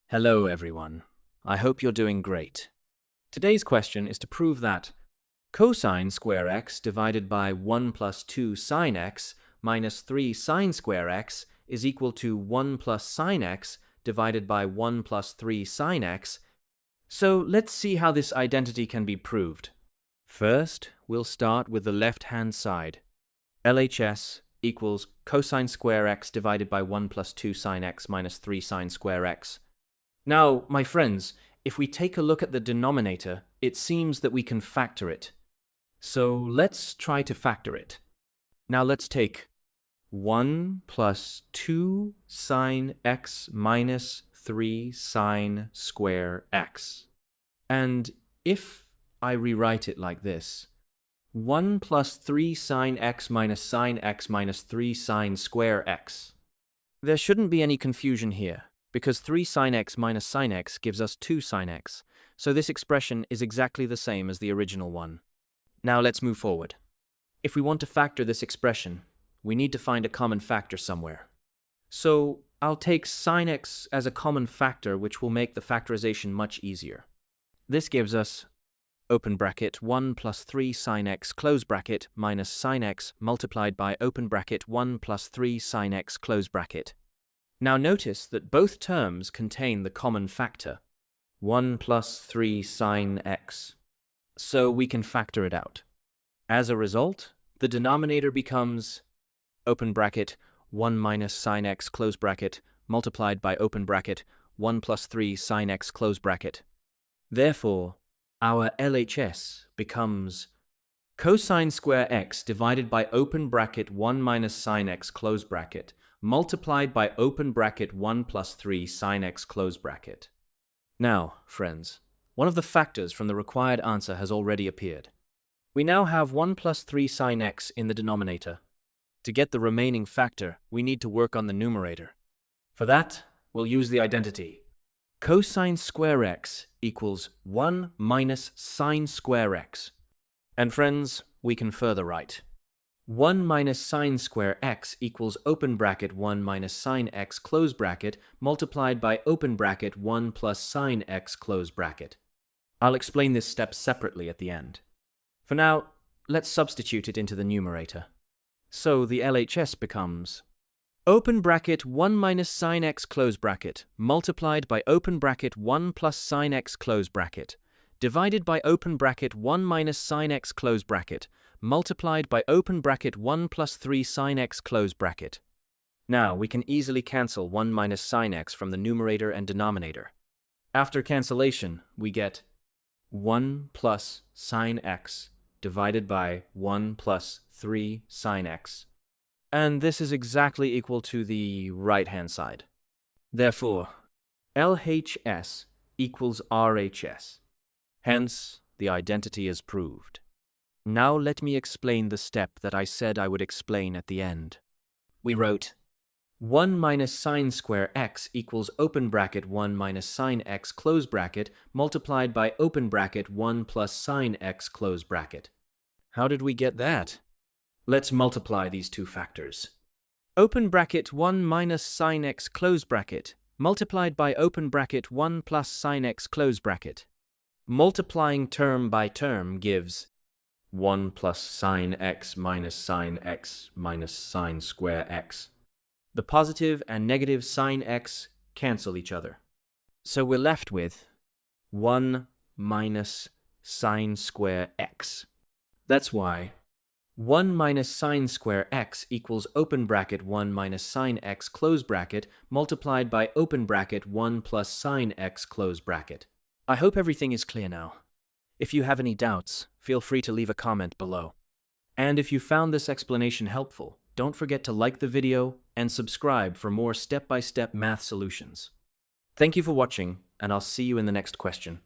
Hello everyone, I hope you're doing great. Today's question is to prove that cosine square x divided by 1 plus 2 sine x minus 3 sine square x is equal to 1 plus sine x divided by 1 plus 3 sine x. So let's see how this identity can be proved. First, we'll start with the left-hand side. LHS equals cosine square x divided by 1 plus 2 sine x minus 3 sine square x. Now, my friends, if we take a look at the denominator, it seems that we can factor it. So let's try to factor it. Now let's take 1 plus 2 sine x minus 3 sine square x. And if I rewrite it like this, 1 plus 3 sine x minus 3 sine square x. There shouldn't be any confusion here, because 3 sine x minus sine x gives us 2 sine x, so this expression is exactly the same as the original one. Now let's move forward. If we want to factor this expression, we need to find a common factor somewhere. So I'll take sine x as a common factor, which will make the factorization much easier. This gives us open bracket 1 plus 3 sine x close bracket minus sine x multiplied by open bracket 1 plus 3 sine x close bracket. Now notice that both terms contain the common factor, 1 plus 3 sine x. So we can factor it out. As a result, the denominator becomes open bracket 1 minus sine x close bracket multiplied by open bracket 1 plus 3 sine x close bracket. Therefore, our LHS becomes cosine square x divided by open bracket 1 minus sine x close bracket multiplied by open bracket 1 plus 3 sine x close bracket. Now, friends, one of the factors from the required answer has already appeared. We now have 1 plus 3 sine x in the denominator. To get the remaining factor, we need to work on the numerator. For that, we'll use the identity. Cosine square x equals 1 minus sine square x. And friends, we can further write 1 minus sine square x equals open bracket 1 minus sine x close bracket multiplied by open bracket 1 plus sine x close bracket. I'll explain this step separately at the end. For now, let's substitute it into the numerator. So the LHS becomes open bracket 1 minus sine x close bracket multiplied by open bracket 1 plus sine x close bracket divided by open bracket 1 minus sine x close bracket multiplied by open bracket 1 plus 3 sine x close bracket. Now we can easily cancel 1 minus sine x from the numerator and denominator. After cancellation, we get 1 plus sine x divided by 1 plus 3 sine x. And this is exactly equal to the right-hand side. Therefore, LHS equals RHS. Hence, the identity is proved. Now let me explain the step that I said I would explain at the end. We wrote 1 minus sine square x equals open bracket 1 minus sine x close bracket multiplied by open bracket 1 plus sine x close bracket. How did we get that? Let's multiply these two factors. Open bracket 1 minus sine x close bracket multiplied by open bracket 1 plus sine x close bracket. Multiplying term by term gives 1 plus sine x minus sine square x. The positive and negative sine x cancel each other. So we're left with 1 minus sine square x. That's why 1 minus sine square x equals open bracket 1 minus sine x close bracket multiplied by open bracket 1 plus sine x close bracket. I hope everything is clear now. If you have any doubts, feel free to leave a comment below. And if you found this explanation helpful, don't forget to like the video and subscribe for more step-by-step math solutions. Thank you for watching, and I'll see you in the next question.